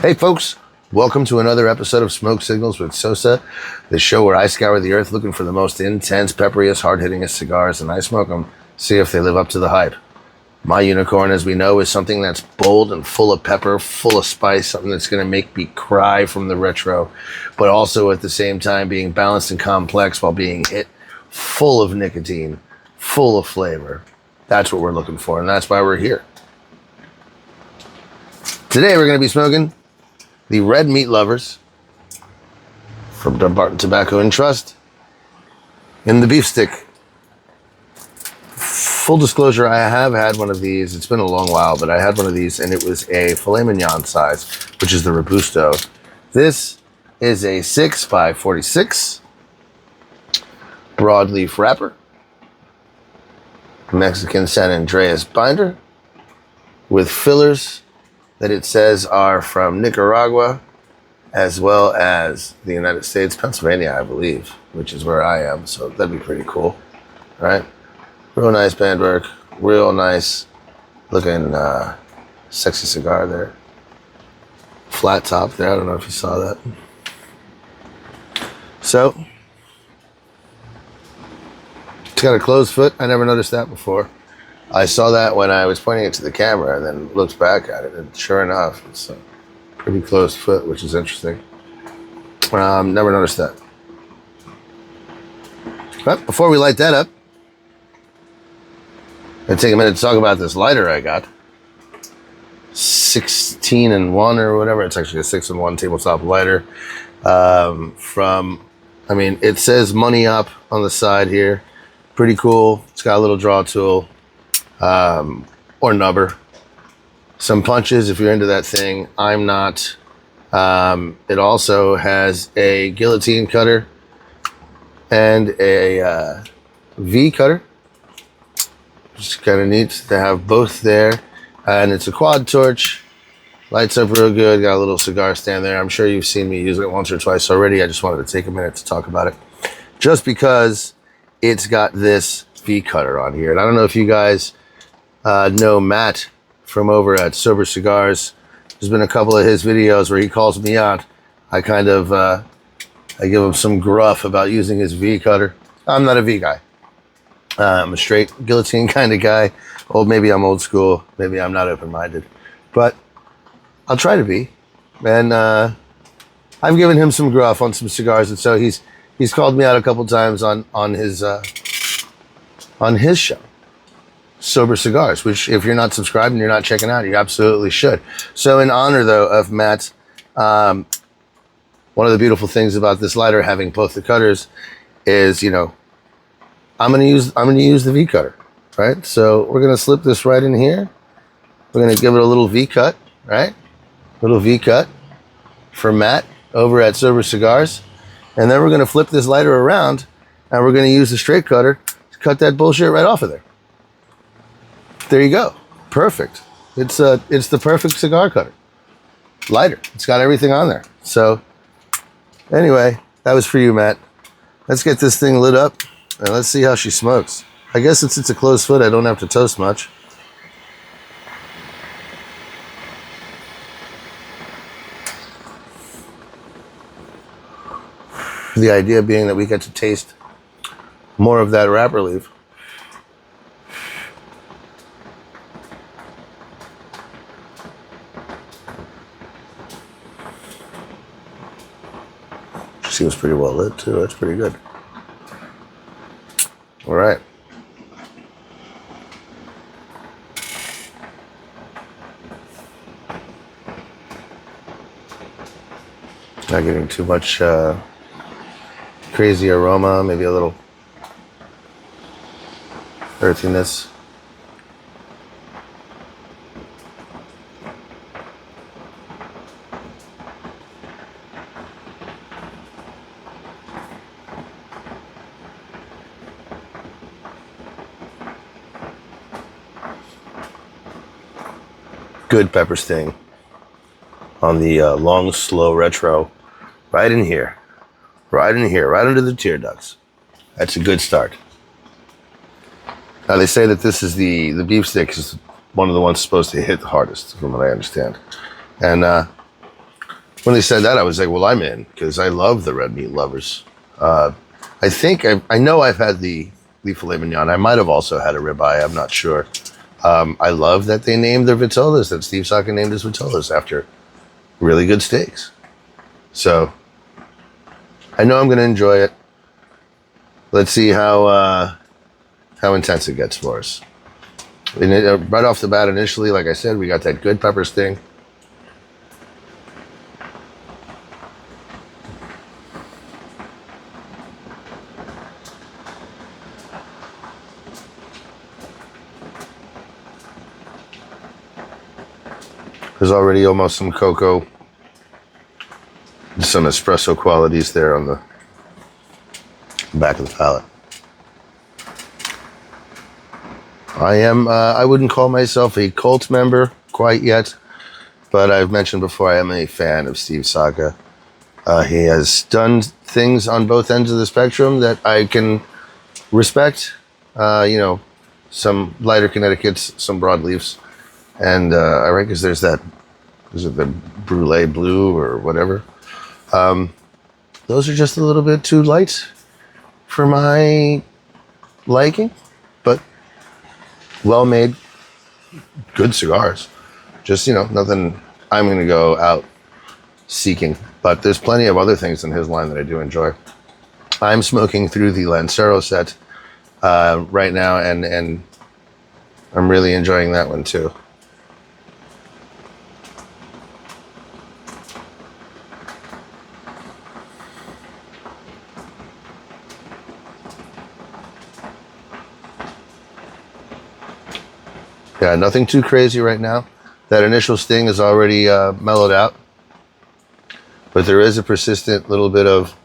Hey folks, welcome to another episode of Smoke Signals with Sosa, the show where I scour the earth looking for the most intense, pepperiest, hard-hittingest cigars, and I smoke them, see if they live up to the hype. My unicorn, as we know, is something that's bold and full of pepper, full of spice, something that's going to make me cry from the retro, but also at the same time being balanced and complex while being hit full of nicotine, full of flavor. That's what we're looking for, and that's why we're here. Today we're going to be smoking the Red Meat Lovers from Dumbarton Tobacco and Trust in the beef stick. Full disclosure, I have had one of these. It's been a long while, but I had one of these and it was a filet mignon size, which is the Robusto. This is a 6x46 broadleaf wrapper, Mexican San Andreas binder with fillers that it says are from Nicaragua, as well as the United States, Pennsylvania, I believe, which is where I am. So that'd be pretty cool, right? Real nice band work, real nice looking sexy cigar there. Flat top there, I don't know if you saw that. So, it's got a closed foot. I never noticed that before. I saw that when I was pointing it to the camera and then looked back at it, and sure enough, it's a pretty closed foot, which is interesting. Never noticed that. But before we light that up, I'm gonna take a minute to talk about this lighter I got. 16-in-1 or whatever. It's actually a 6-in-1 tabletop lighter. It says Money Up on the side here. Pretty cool. It's got a little draw tool. Or nubber. Some punches if you're into that thing. I'm not. It also has a guillotine cutter and a V cutter. Just kind of neat to have both there. And it's a quad torch. Lights up real good. Got a little cigar stand there. I'm sure you've seen me use it once or twice already. I just wanted to take a minute to talk about it. Just because it's got this V cutter on here. And I don't know if you guys know Matt from over at Sober Cigars. There's been a couple of his videos where he calls me out. I kind of I give him some gruff about using his V cutter. I'm not a V guy. I'm a straight guillotine kind of guy. Or maybe I'm old school. Maybe I'm not open-minded. But I'll try to be. And I've given him some gruff on some cigars, and so he's called me out a couple times on his show. Sober Cigars, which if you're not subscribed and you're not checking out, you absolutely should. So in honor though of Matt, one of the beautiful things about this lighter having both the cutters is, I'm gonna use the V cutter, right? So we're gonna slip this right in here. We're gonna give it a little V cut, right? Little V cut for Matt over at Sober Cigars. And then we're gonna flip this lighter around and we're gonna use the straight cutter to cut that bullshit right off of there. There you go. Perfect. It's the perfect cigar cutter. Lighter. It's got everything on there. So anyway, that was for you, Matt. Let's get this thing lit up and let's see how she smokes. I guess since it's a closed foot, I don't have to toast much. The idea being that we get to taste more of that wrapper leaf. Seems pretty well lit too. That's pretty good. All right. Not getting too much crazy aroma. Maybe a little earthiness. Good pepper sting on the long, slow retro. Right in here. Right in here. Right under the tear ducts. That's a good start. Now they say that this is the beef stick is one of the ones supposed to hit the hardest, from what I understand. And When they said that, I was like, well, I'm in, because I love the red meat lovers. I think I know I've had the filet mignon. I might have also had a ribeye. I'm not sure. I love that they named their vitolas, that Steve Saka named his vitolas after really good steaks. So I know I'm going to enjoy it. Let's see how intense it gets for us. Right off the bat, initially, like I said, we got that good pepper sting. There's already almost some cocoa, some espresso qualities there on the back of the palate. I wouldn't call myself a cult member quite yet, but I've mentioned before I am a fan of Steve Saka. He has done things on both ends of the spectrum that I can respect. Some lighter Connecticut's, some broadleafs. And I reckon because there's that, is it the Brulee Blue or whatever? Those are just a little bit too light for my liking, but well-made, good cigars. Just, nothing I'm going to go out seeking. But there's plenty of other things in his line that I do enjoy. I'm smoking through the Lancero set right now, and I'm really enjoying that one too. Yeah, nothing too crazy right now. That initial sting is already mellowed out, but there is a persistent little bit of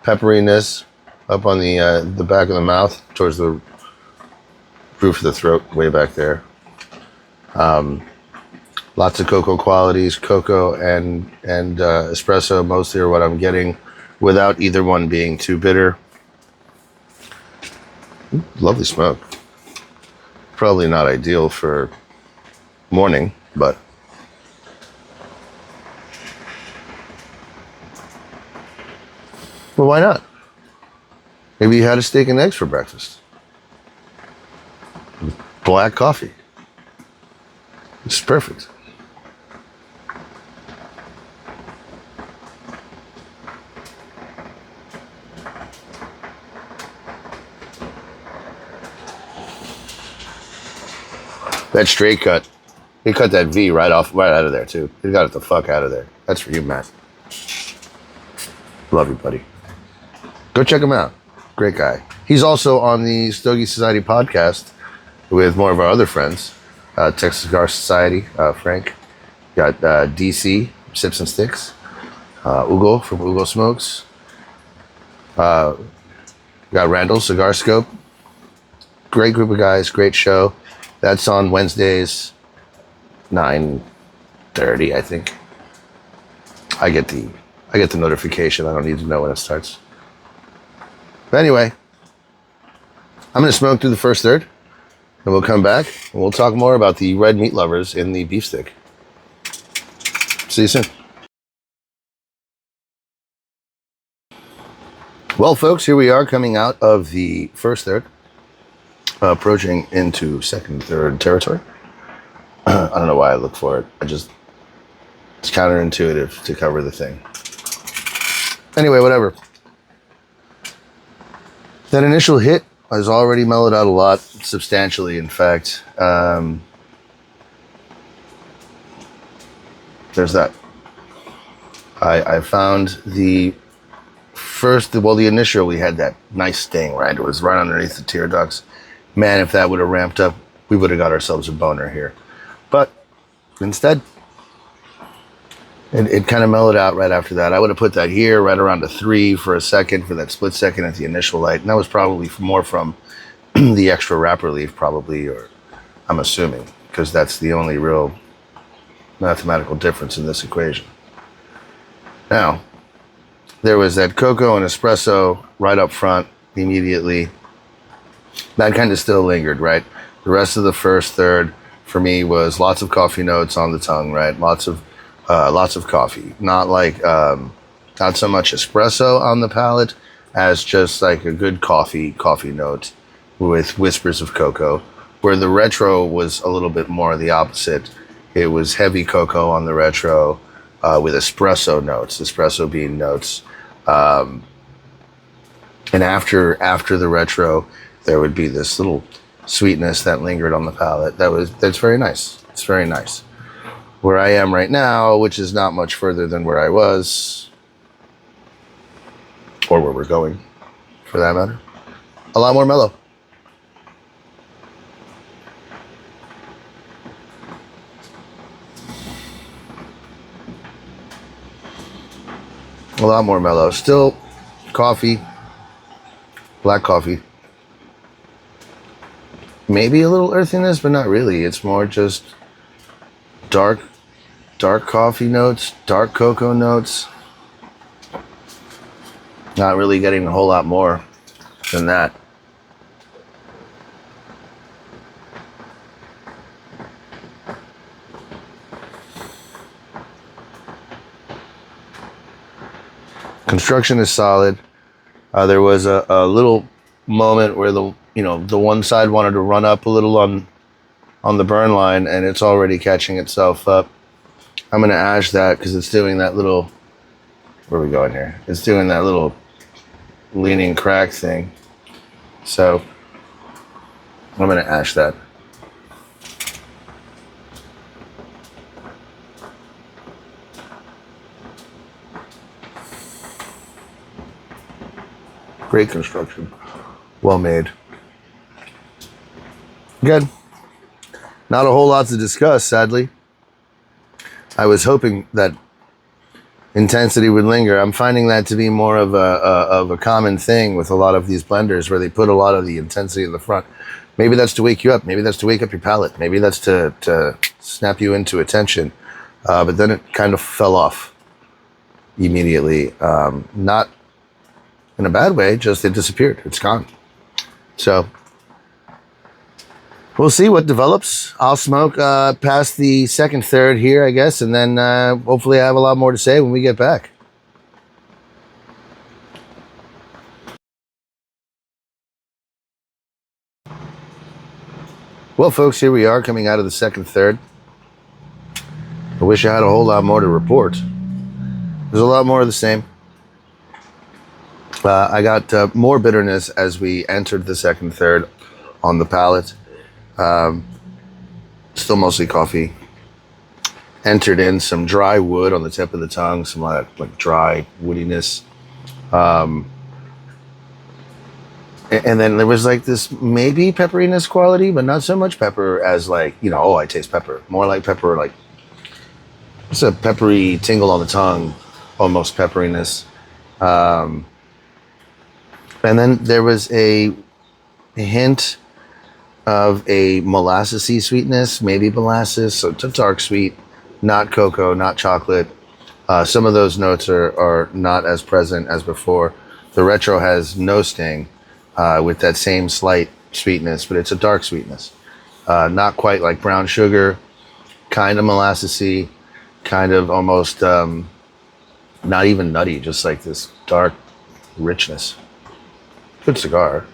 pepperiness up on the back of the mouth, towards the roof of the throat, way back there. Lots of cocoa qualities, cocoa and espresso mostly are what I'm getting, without either one being too bitter. Lovely smoke. Probably not ideal for morning, but well, why not? Maybe you had a steak and eggs for breakfast. Black coffee. It's perfect. That straight cut, he cut that V right out of there too. He got it the fuck out of there. That's for you, Matt. Love you, buddy. Go check him out. Great guy. He's also on the Stogie Society podcast with more of our other friends, Texas Cigar Society, Frank. Got DC, Sips and Sticks. Ugo from Ugo Smokes. Got Randall, Cigar Scope. Great group of guys, great show. That's on Wednesdays, 9:30, I think. I get the notification. I don't need to know when it starts. But anyway, I'm going to smoke through the first third, and we'll come back, and we'll talk more about the red meat lovers in the beef stick. See you soon. Well, folks, here we are coming out of the first third, approaching into second, third territory. I don't know why I look for it. It's counterintuitive to cover the thing. Anyway, whatever. That initial hit has already mellowed out a lot, substantially, in fact. There's that. I found the initial, we had that nice sting, right? It was right underneath the tear ducts. Man, if that would have ramped up, we would have got ourselves a boner here. But instead, it kind of mellowed out right after that. I would have put that here right around a 3 for a second, for that split second at the initial light. And that was probably more from the extra wrapper leaf, probably, or I'm assuming, because that's the only real mathematical difference in this equation. Now, there was that cocoa and espresso right up front immediately. That kind of still lingered, right? The rest of the first third for me was lots of coffee notes on the tongue, right? Lots of Lots of coffee, not like not so much espresso on the palate as just like a good coffee note with whispers of cocoa. Where the retro was a little bit more the opposite. It was heavy cocoa on the retro with espresso notes, espresso bean notes. And after the retro, there would be this little sweetness that lingered on the palate. That's very nice. It's very nice. Where I am right now, which is not much further than where I was, or where we're going, for that matter, a lot more mellow. A lot more mellow. Still coffee, black coffee. Maybe a little earthiness, but not really. It's more just dark coffee notes, dark cocoa notes. Not really getting a whole lot more than that. Construction is solid. There was a little moment where the one side wanted to run up a little on the burn line, and it's already catching itself up. I'm going to ash that because it's doing that little, where are we going here? It's doing that little leaning crack thing. So I'm going to ash that. Great construction. Well made. Good. Not a whole lot to discuss, sadly. I was hoping that intensity would linger. I'm finding that to be more of a common thing with a lot of these blenders, where they put a lot of the intensity in the front. Maybe that's to wake you up. Maybe that's to wake up your palate. Maybe that's to snap you into attention. But then it kind of fell off immediately. Not in a bad way, just it disappeared. It's gone. So we'll see what develops. I'll smoke past the second third here, I guess, and then hopefully I have a lot more to say when we get back. Well, folks, here we are coming out of the second third. I wish I had a whole lot more to report. There's a lot more of the same. I got more bitterness as we entered the second third on the palate. Still mostly coffee. Entered in some dry wood on the tip of the tongue, some like dry woodiness. And then there was like this maybe pepperiness quality, but not so much pepper as like, oh, I taste pepper. More like pepper, like it's a peppery tingle on the tongue, almost pepperiness. And then there was a hint of a molassesy sweetness, maybe molasses, so it's a dark sweet, not cocoa, not chocolate. Some of those notes are not as present as before. The retro has no sting with that same slight sweetness, but it's a dark sweetness. Not quite like brown sugar, kind of molassesy, kind of almost not even nutty, just like this dark richness. Good cigar.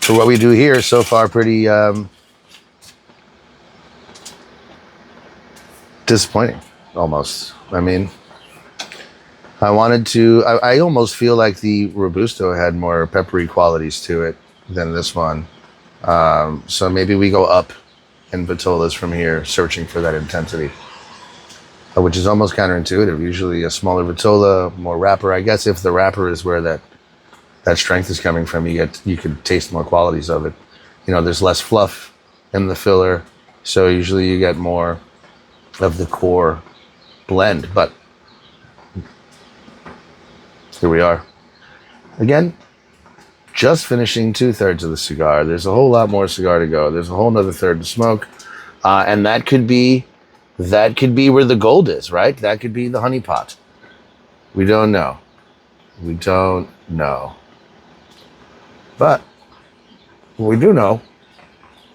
For what we do here, so far pretty disappointing, almost. I mean, I almost feel like the Robusto had more peppery qualities to it than this one. So maybe we go up in Vitolas from here, searching for that intensity, which is almost counterintuitive. Usually a smaller Vitola, more wrapper. I guess if the wrapper is where that strength is coming from, you can taste more qualities of it. There's less fluff in the filler, so usually you get more of the core blend. But here we are. Again, just finishing 2/3 of the cigar. There's a whole lot more cigar to go. There's a whole nother third to smoke. And that could be where the gold is, right? That could be the honey pot. We don't know. We don't know. But we do know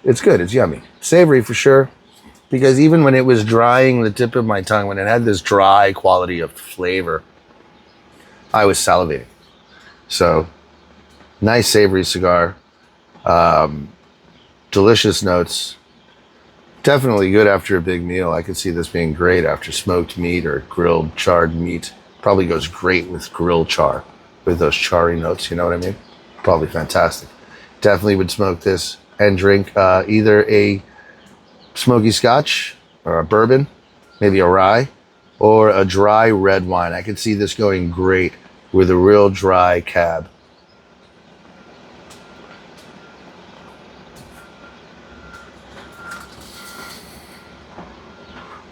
it's good. It's yummy. Savory for sure. Because even when it was drying the tip of my tongue, when it had this dry quality of flavor, I was salivating. So, nice savory cigar. Delicious notes. Definitely good after a big meal. I could see this being great after smoked meat or grilled charred meat. Probably goes great with grilled char, with those charry notes, you know what I mean? Probably fantastic. Definitely would smoke this and drink either a smoky scotch or a bourbon, maybe a rye, or a dry red wine. I could see this going great with a real dry cab.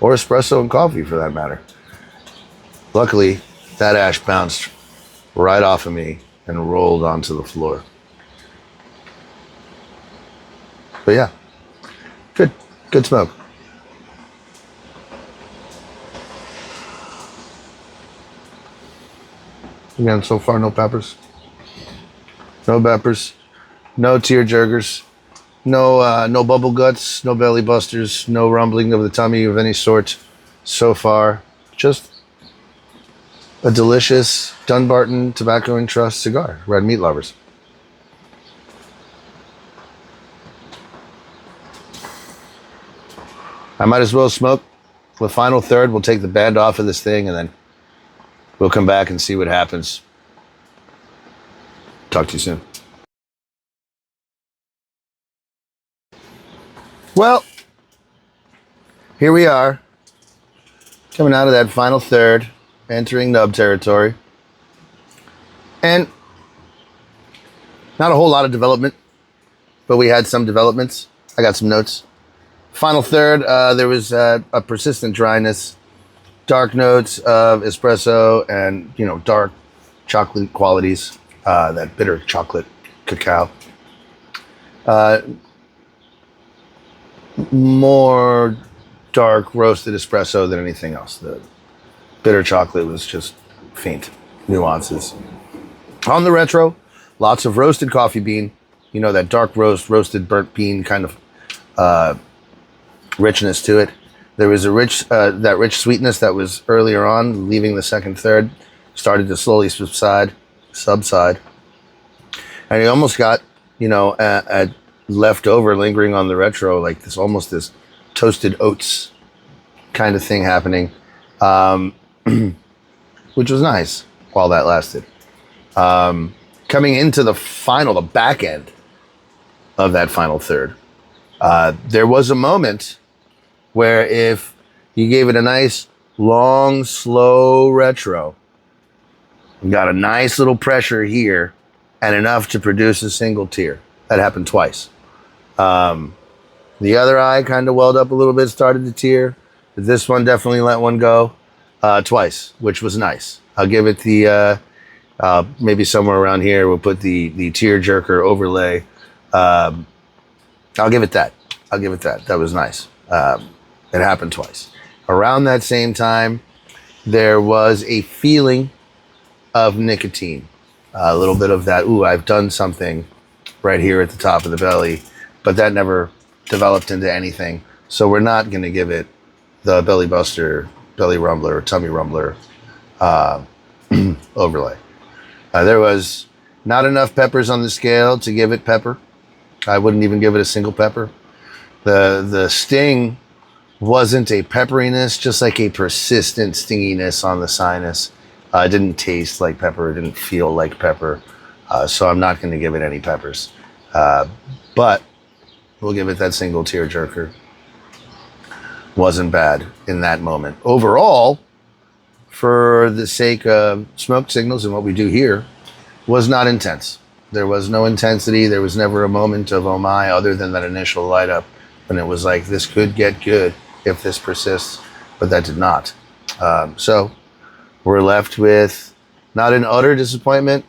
Or espresso and coffee for that matter. Luckily, that ash bounced right off of me and rolled onto the floor. But yeah, good smoke. Again, so far no peppers. No peppers, no tear jerkers, no bubble guts, no belly busters, no rumbling of the tummy of any sort so far. Just a delicious Dunbarton Tobacco and Trust cigar. Red meat lovers. I might as well smoke the final third. We'll take the band off of this thing and then we'll come back and see what happens. Talk to you soon. Well, here we are, coming out of that final third, entering nub territory. And not a whole lot of development, but we had some developments. I got some notes. Final third, there was a persistent dryness, dark notes of espresso and, dark chocolate qualities, that bitter chocolate cacao. More dark roasted espresso than anything else. The bitter chocolate was just faint nuances. On the retro, lots of roasted coffee bean, that dark roasted burnt bean kind of richness to it. There was that rich sweetness that was earlier on, leaving the second third, started to slowly subside, and you almost got, a left over lingering on the retro, like this toasted oats kind of thing happening, which was nice while that lasted. Coming into the back end of that final third, there was a moment where if you gave it a nice, long, slow retro, you got a nice little pressure here and enough to produce a single tear. That happened twice. The other eye kind of welled up a little bit, started to tear. This one definitely let one go twice, which was nice. I'll give it the, maybe somewhere around here, we'll put the tear jerker overlay. I'll give it that. That was nice. It happened twice. Around that same time, there was a feeling of nicotine. A little bit of that, I've done something right here at the top of the belly, but that never developed into anything. So we're not going to give it the belly buster, belly rumbler, tummy rumbler overlay. There was not enough peppers on the scale to give it pepper. I wouldn't even give it a single pepper. The sting wasn't a pepperiness, just like a persistent stinginess on the sinus. It didn't taste like pepper. It didn't feel like pepper. So I'm not going to give it any peppers. But we'll give it that single tear jerker. Wasn't bad in that moment. Overall, for the sake of smoke signals and what we do here, was not intense. There was no intensity. There was never a moment of oh my, other than that initial light up when it was like, this could get good if this persists, but that did not. So we're left with not an utter disappointment,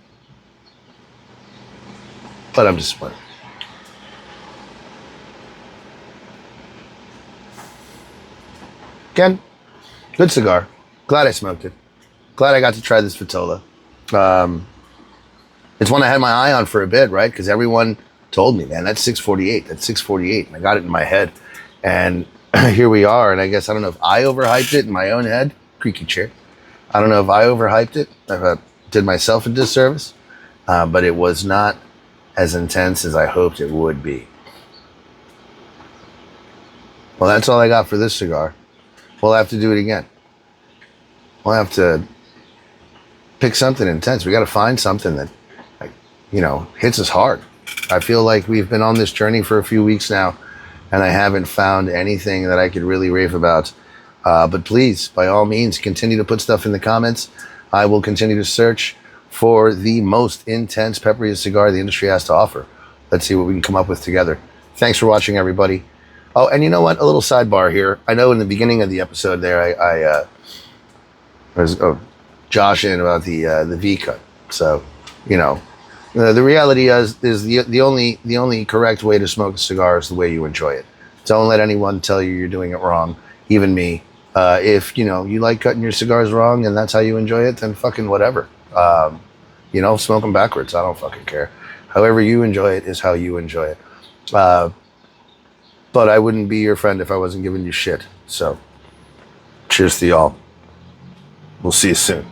but I'm disappointed. Again, good cigar. Glad I smoked it. Glad I got to try this Vitola. It's one I had my eye on for a bit, right? Because everyone told me, man, that's 648. That's 648. And I got it in my head. And here we are. And I guess, I don't know if I overhyped it in my own head. Creaky chair. I don't know if I overhyped it. If I did myself a disservice. But it was not as intense as I hoped it would be. Well, that's all I got for this cigar. We'll have to do it again. We'll have to pick something intense. We got to find something that, hits us hard. I feel like we've been on this journey for a few weeks now, and I haven't found anything that I could really rave about. But please, by all means, continue to put stuff in the comments. I will continue to search for the most intense, pepperiest cigar the industry has to offer. Let's see what we can come up with together. Thanks for watching, everybody. Oh, and you know what? A little sidebar here. I know in the beginning of the episode there, I was joshing about the V cut. So, the reality is the only correct way to smoke a cigar is the way you enjoy it. Don't let anyone tell you you're doing it wrong. Even me. If you like cutting your cigars wrong and that's how you enjoy it, then fucking whatever. Smoke them backwards. I don't fucking care. However you enjoy it is how you enjoy it. But I wouldn't be your friend if I wasn't giving you shit. So, cheers to y'all. We'll see you soon.